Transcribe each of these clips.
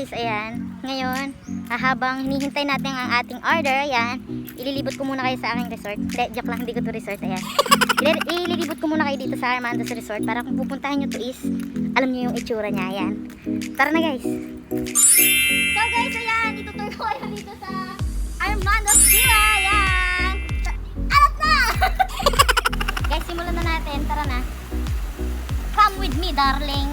guys, ayan. Ngayon, habang hinihintay natin ang ating order, ayan, ililibot ko muna kayo sa aking resort. Hindi, joke lang, hindi ko to resort, ayan. Ililibot ko muna kayo dito sa Armando's Resort para kung pupuntahan nyo to is, alam nyo yung itsura niya, ayan. Tara na guys. So guys, ayan, itutur ko kayo dito sa Armando's Villa, ayan. Alat na! Guys, simulan na natin, tara na. Come with me, darling.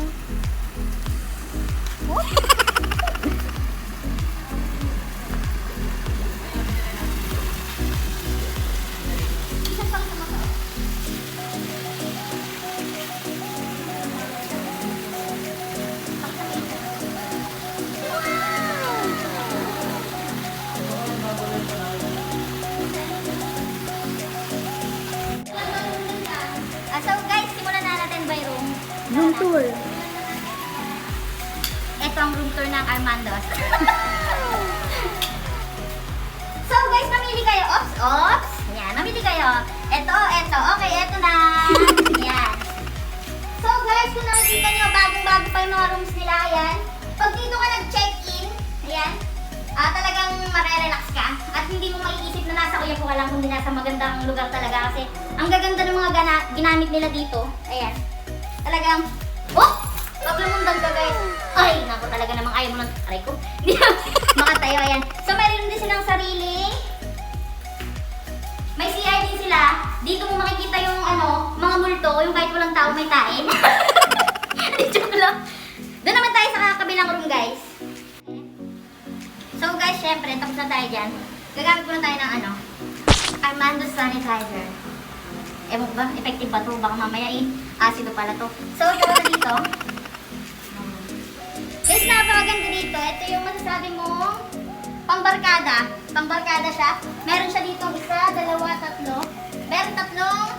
So guys, simulan na natin by room. Room tour. Ito ang room tour ng Armando's. So guys, mamili kayo. Ops, ops. Yan, mamili kayo. Ito. Okay, ito na. Yan. So guys, kung nakikita nyo, bagong-bago pa yung mga rooms nila. Ayan. Pag dito ka nag-check-in, ayan, talagang marerelax ka. At hindi mo maiisip na nasa Kuya po ka lang, kundi nasa magandang lugar talaga. Kasi ang gaganda ng mga ginamit nila dito. Ayan. Talagang, paglamundan ka guys. Ay, naku talaga namang ayaw mo ng aray ko. Hindi na makatayo, ayan. So, meron din silang sariling. May CR din sila. Dito mo makikita yung mga multo, yung kahit walang tao may tain. Hindi, joke lang. Doon naman tayo sa kabilang room, guys. So, guys, syempre, tapos na tayo dyan. Gagamit ko na tayo ng Armando's sanitizer. Ewan ko ba, effective ba to? Baka mamaya asido pala to. So, ito na dito. Guys, napakaganda dito. Ito yung masasabi mo pambarkada. Pambarkada siya. Meron siya dito isa, dalawa, tatlo. Meron tatlong,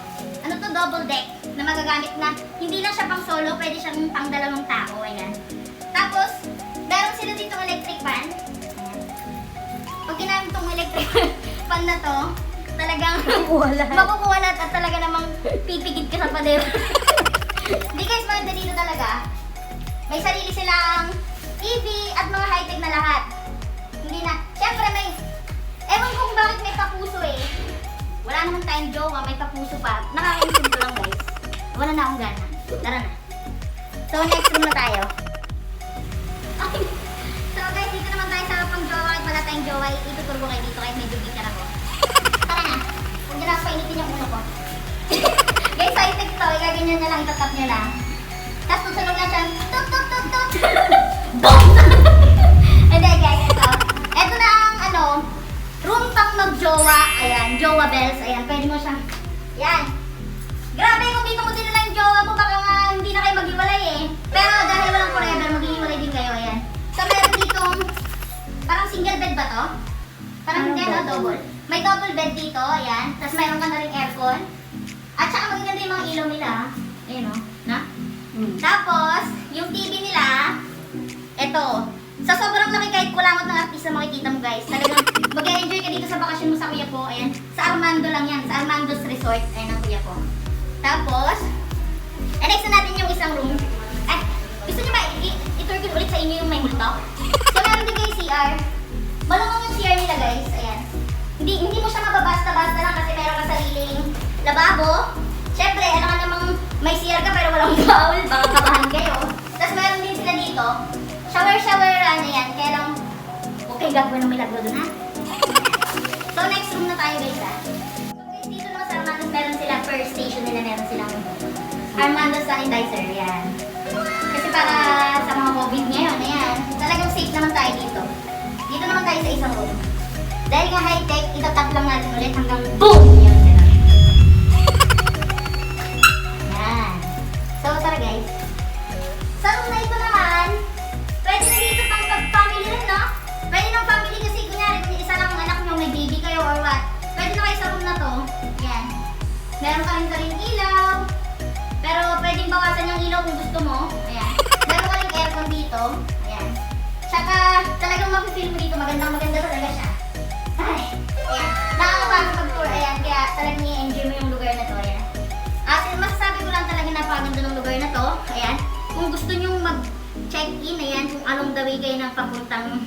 double deck na magagamit na. Hindi lang siya pang solo, pwede siyang pang dalawang tao. Ayan. Tapos, meron sila dito electric fan. Pag ginamit tong electric fan na to, talagang makukuwalat at talaga namang pipigit ka sa pader. Hindi guys, maganda dito talaga. May sarili silang TV at mga high-tech na lahat. Hindi na. Siyempre may, ewan kung bakit may papuso eh. Wala naman tayong jowa, may papuso pa. Nakaka-insin ko lang guys. Wala na akong gana. Tara na. So next room na tayo. So guys, dito naman tayo sa pang-jowa. Kahit wala tayong jowa, ituturo ko kayo dito kahit medyo bitter ako. Tara na. Huwag nyo na painitin yung ulo ko. Guys, high-tech to. Igaganyan nyo lang, itatap nyo lang. Tapos tutunog na siya. Tut, tut, tut, tut. Boom! Hindi guys, ito. Ito na ang room pang mag-jowa. Ayan, jowa bells. Ayan, pwede mo siyang, yan. Grabe kung dito mo dinala yung jowa mo, baka nga hindi na kayo maghiwalay eh. Pero dahil walang forever, maghiwalay din kayo. Ayan. So meron ditong, parang single bed ba to? Parang hindi, double. May double bed dito, ayan. Tapos mayroon ka na rin aircon. At saka magaganda yung mga ilaw nila. Ayan o, na? Tapos, yung TV nila, eto. Sa sobrang laki kahit kulangot ng artista makikita mo guys. Talagang mag-enjoy ka dito sa bakasyon mo sa Kuya po. Ayan, sa Armando lang yan. Sa Armando's Resort. Ayan ang Kuya po. Tapos, next na natin yung isang room. Gusto nyo ba i-tour ko ulit sa inyo yung may multo? So, meron din kayo CR. Malungong yung CR nila guys. Ayan. Hindi mo siya mababasta-basta lang kasi meron ka sariling lababo. Siyempre, ka namang may CR ka pero walang bowl. Baka kabahan kayo. Tapos meron din sila dito. Shower-showeran, ayan. Kaya lang, okay, gagawin ng milagro dun ha. So, next room na tayo guys ha. So guys, dito naman sa Armando's, meron sila per station nila, meron silang Armando's sanitizer, yan. Kasi para sa mga COVID ngayon, ayan. Talagang safe naman tayo dito. Dito naman tayo sa isang room. Dahil nga high-tech, itatap lang natin ulit hanggang BOOM! Yan, yan. So, tara guys. Sa room na ito naman, pwede na dito pang family rin, no? Pwede ng family kasi kunyari kung isa lang ang anak nyo, may baby kayo or what. Pwede na kayo sa room na to. Yan. Meron ka rin ilaw. Pero pwedeng bawasan yung ilaw kung gusto mo. Ayan. Meron ka rin aircon dito. Ayan. Tsaka talagang mapifeel mo dito. Maganda talaga siya. Ay. Ayan. Nakakapasok pag-tour. Ayan. Kaya talagang i-enjoy mo yung lugar na to. Ayan. At masasabi ko lang talaga napakaganda ng lugar na to. Ayan. Kung gusto nyo mag check-in, ayan, kung anong the way kayo ng papuntang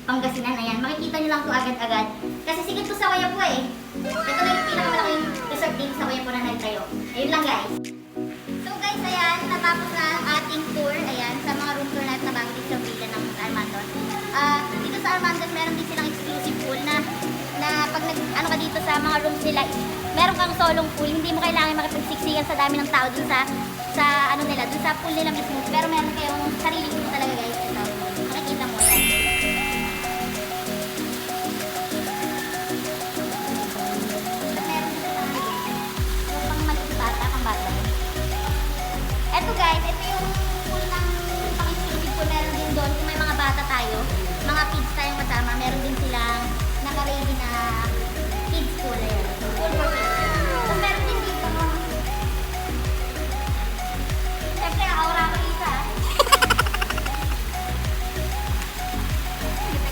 Pangasinan, ayan, makikita nyo lang to agad-agad. Kasi sikat to sa Wayapo eh. Ito na yung pinakamalaking resort dito sa Wayapo na nagtayo. Ayun lang guys. So guys, ayan, natapos na ang ating tour, ayan, sa mga room tour natin na bago dito sa villa ng Armandos. Dito sa Armandos, meron din silang exclusive pool na pag ano ka dito sa mga rooms nila, meron kang solong pool, hindi mo kailangan makipagsiksikan sa dami ng tao dun sa ano nila, dun sa pool nila mismo. Pero meron kayong sarili pool talaga guys. Ito, makikita mo yan. Eto guys, ito yung pool ng pang-exclusive pool. Meron din doon, kung may mga bata tayo, mga kids tayong kasama, meron din silang naka-ready na kids pool. Ayan. Pool for kids. So meron din dito, siyempre, aura ko isa.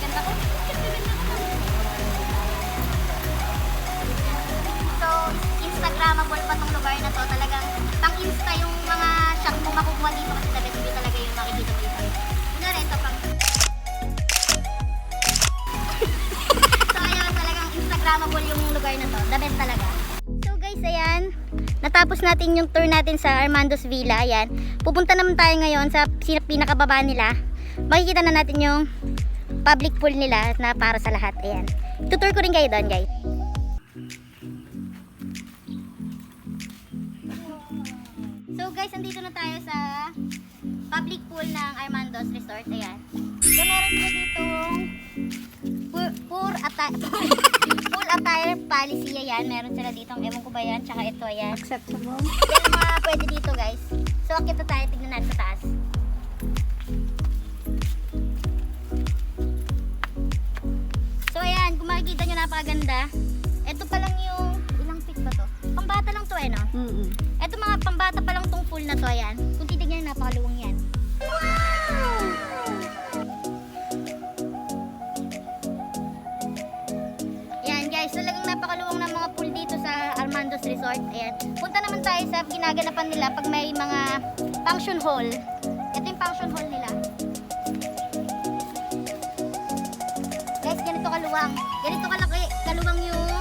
Ganda ko. So, Instagrammable pa tong lugar na to. Talagang pang-insta yung mga shot mo makukuha dito kasi the best view talaga yung makikita mo dito. Una rin ito pang... So, ayun, talagang Instagrammable yung lugar na to. The best talaga. So guys, ayan. Natapos natin yung tour natin sa Armandos Villa. Ayan. Pupunta naman tayo ngayon sa pinakababa nila. Makikita na natin yung public pool nila na para sa lahat. Ayan. Tutur ko rin kayo doon guys. So guys, andito na tayo sa public pool ng Armandos Resort. Ayan. So meron sila ditong pool attire policy. Ayan. Meron sila ditong, ewan ko ba yan, tsaka ito, ayan. Acceptable. Yan ang mga pwede dito guys. So akit na tayo, tignan natin sa taas. So ayan, kung makikita nyo, napakaganda. Ito pa lang yung, ilang feet ba to? Pambata lang to eh, no? Ito mga pambata pa lang tong pool na to, ayan. Kung titignan, napakaluwang yan. Wow! Yan guys, talagang napakaluwang ng mga pool dito sa Armandos Resort. Ayan. Punta naman tayo sa ginaganapan nila pag may mga function hall. Ito yung function hall nila. Guys, ganito kaluwang. Ganito kalaki, kaluwang yung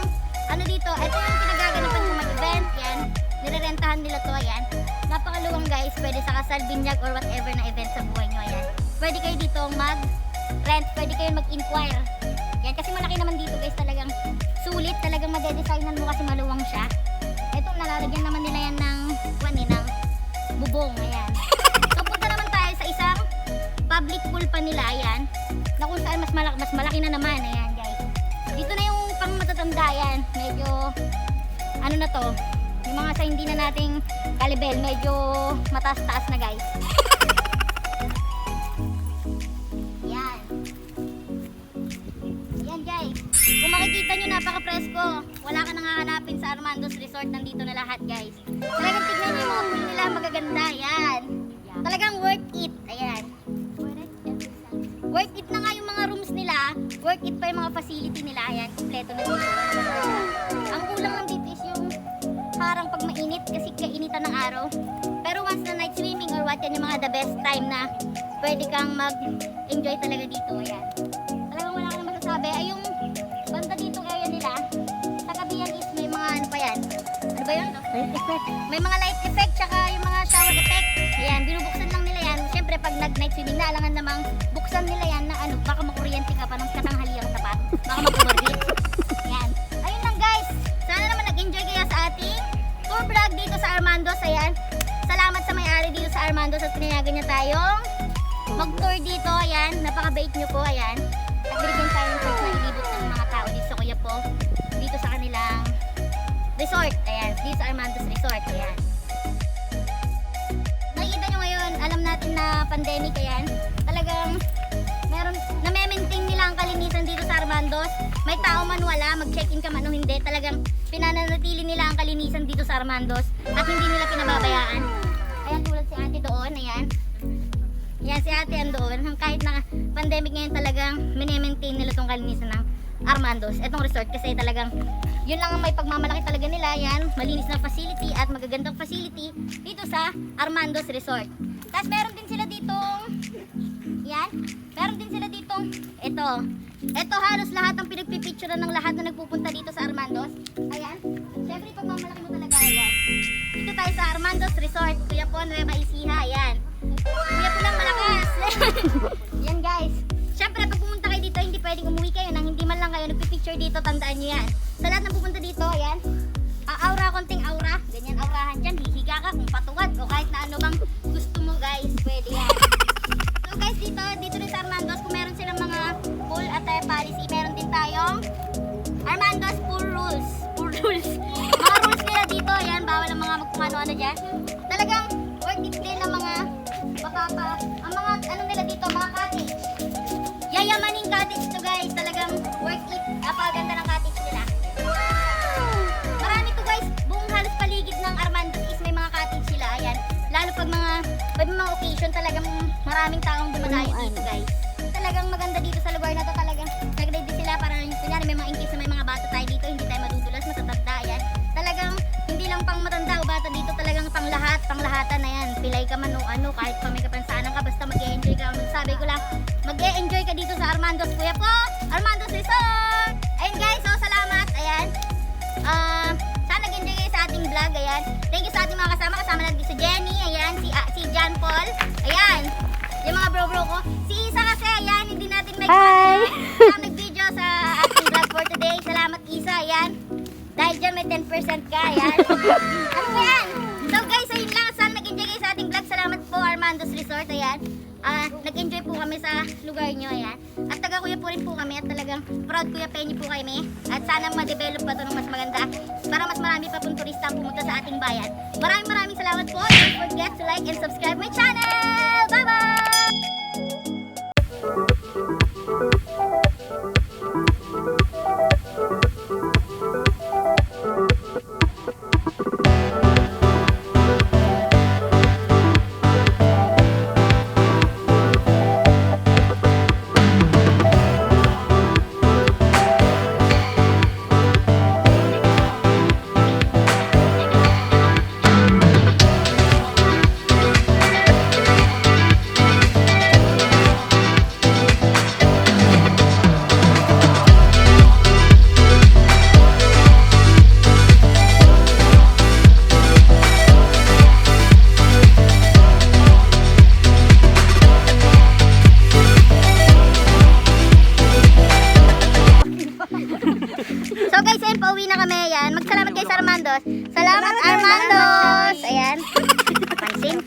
ano dito. Ito yung pinagaganapan ng mag-event. Yan. Nirerentahan nila to, ayan. Napakaluwang guys, pwede sa kasal, binyag, or whatever na event sa buhay nyo, ayan. Pwede kayo dito mag-rent, pwede kayo mag-inquire. Yan, kasi malaki naman dito guys, talagang sulit, talagang madedesignan mo kasi maluwang siya. Ito, nalalagyan naman nila yan ng bubong, ayan. So, punta naman tayo sa isang public pool pa nila, ayan. Na kung saan mas malaki na naman, ayan guys. Dito na yung pang matatanda, yan. Medyo, ano na to, yung mga sa hindi na nating kalibel, medyo mataas-taas na guys. Yan. Yan guys. Kung makikita nyo, napaka-presko. Wala ka nang hahanapin sa Armandos Resort. Nandito na lahat guys. Talagang tignan nyo yung mga pool nila. Magaganda. Yan. Talagang worth it. Ayan. Worth it na nga yung mga rooms nila. Worth it pa yung mga facility nila. Ayan. Kompleto na dito. Ang kulang lang dito is yung harang pag mainit kasi kainitan ng araw. Pero once na night swimming or what, yan yung mga the best time na pwede kang mag-enjoy talaga dito. Ayan. Talagang wala ka na masasabi. Ay yung banda dito area nila, sa kabihan is may mga ano pa yan. Ano ba yun? Light effect. May mga light effect tsaka yung mga shower effect. Ayan, binubuksan lang nila yan. Siyempre pag nag-night swimming na, alangan namang buksan nila yan na ano, baka makuryente ka pa ng katanghaliang tapat. Baka mag-overheat. Ayan. Ayun lang guys. Sana naman nag-enjoy kayo sa ating tour vlog dito sa Armandos. Ayan. Salamat sa may-ari dito sa Armandos at pinayagan niya tayong mag-tour dito. Ayan. Napaka-bait niyo po. Ayan. At binigyan tayo ng chance na ilibot ng mga tao dito sa Kuya po. Dito sa kanilang resort. Ayan. Dito sa Armandos Resort. Ayan. Nakikita nyo ngayon, alam natin na pandemic. Ayan. Talagang meron, na-maintain nila ang kalinisan dito sa Armandos. May tao man wala, mag-check-in ka man o hindi. Talagang pinananatili nila ang kalinisan dito sa Armandos at hindi nila pinababayaan. Ayan, tulad si ate doon. Ayan. Yan si ate andoon. Kahit na pandemic ngayon, talagang mini-maintain nila itong kalinisan ng Armandos. Itong resort kasi talagang yun lang ang may pagmamalaki talaga nila. Yan, malinis na facility at magagandang facility dito sa Armandos Resort. Tapos meron din sila ditong Yan. Meron din sila ditong, ito halos lahat ang pinagpipicturean ng lahat na nagpupunta dito sa Armando's. Ayan. Siyempre, pagmamalaki mo talaga, ayan. Dito tayo sa Armando's Resort. Kuya po, Nueva Ecija, ayan. Kuya po lang malakas. Yan guys. Siyempre, pag pumunta kayo dito, hindi pwedeng umuwi kayo nang hindi man lang kayo nagpipicture dito, tandaan nyo yan. Sa lahat ng pupunta dito, ayan. Aura, konting aura. Ganyan, aurahan dyan. Hihiga ka kung patuwad o kahit na ano bang gusto mo guys. Pwede yan. So guys, dito rin sa Armando's, kung meron silang mga pool attire policy, meron din tayong Armando's pool rules. Pool rules. Mga rules nila dito, ayan. Bawal ang mga magkumano-ano dyan. Talagang worth it din ang mga ang mga ano nila dito, mga cottage. Yayamaning cottage to guys. Talagang worth it. Napakaganda ng cottage nila. Marami to guys. Buong halos paligid ng Armando's is may mga cottage sila. Ayan. Lalo pag mga occasion, talagang maraming taong dumadayo dito guys. Talagang maganda dito sa lugar na to. Talagang nag-ready sila para kunyari may mga in case na may mga bata tayo dito, hindi tayo madudulas, matatanda. Ayan. Talagang hindi lang pang matanda o bata dito, talagang panglahatan na yan. Pilay ka man o ano, kahit pa may kapansanan ka, basta mag-e-enjoy ka. Sabi ko lang, mag-e-enjoy ka dito sa Armando's, kuya po. Armando's Resort. Ayun guys, so salamat. Ayan. Sana nag-enjoy kayo sa ating vlog. Ayan. Thank you sa ating mga kasama. Kasama natin si Jenny. Ayan. Si John Paul. Ayan. Yung mga bro ko. Si Isa kasi, ayan. Hindi natin nag-video sa ating vlog for today. Salamat Isa. Ayan. Dahil dyan may 10% ka. Ayan. Ano yan? So guys, ayun lang. Sana nag-enjoy kayo sa ating vlog. Salamat po Armando's Resort. Ayan. Nag-enjoy po kami sa lugar nyo. Ayan. At taga-kuya po rin po kami. At talagang proud kuya Penny po kami. At sana ma-develop pa ito ng mas maganda. Para mas marami pa pong turista ang pumunta sa ating bayan. Maraming salamat po. Don't forget to like and subscribe my channel. Bye-bye! So guys, ayun, pauwi na kami. Ayan. Magsalamat kayo sa Armando's. Salamat Armando's! Ayan. Pansin.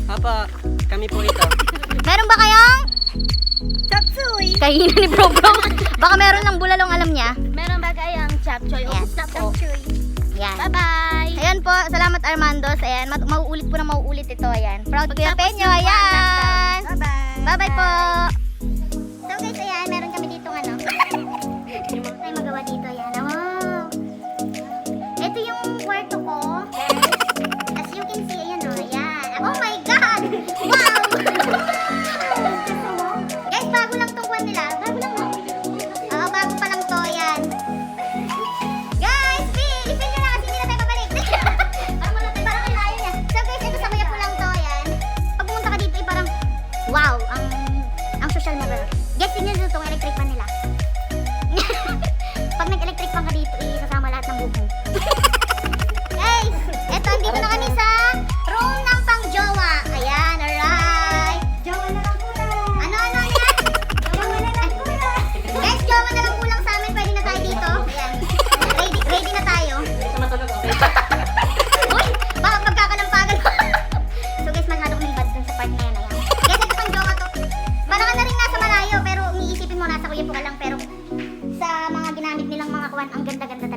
Apa, kami po ito. Meron ba kayong Chapsuy! kainan ni Bro? Baka meron ng bulalong alam niya. Meron ba kayang chapchoy? Ayan. Ubus na po. Ayan. Bye-bye! Ayan po, salamat Armando's. Ayan, mauulit po na mauulit ito. Ayan. Proud Kuya Pagtapos Penyo. yung Ayan. Bye-bye! Bye-bye po. So guys, ayan, meron kami dito ano. Ay magawa dito, ayan. Wow. Ito yung kwarto ko. As you can see, ayan o, ayan. Oh my God! Wow! Guys, bago lang tong kwan nila. Bago lang mo. Oo, bago pa lang to, ayan. Guys, ilipin nyo na kasi hindi na tayo babalik. Parang ang layo niya. So guys, ito sa kuya po lang to, ayan. Pag pumunta ka dito, parang wow, ang social mo. Guys, yun yun itong electric fan nila. Pag nag-electric fan ka dito, isasama lahat ng buhok mo. Guys, eto, andito na kami sa room ng pang-jowa. Ayan, alright. Jowa na lang po na! Ano yan? Jowa na lang po na! Guys, jowa na lang kulang sa amin. Pwede na tayo dito. Ayan. Ready na tayo. Uy, baka magkakalampagan ko. So guys, masyado kaming bad dun sa part na yan. Ayan. Guys, ito pang-jowa to. Para ka na rin nasa malayo, pero umiisipin mo nasa kuya po ka lang. Pero sa mga ginamit nilang mga kuwan, ang ganda-ganda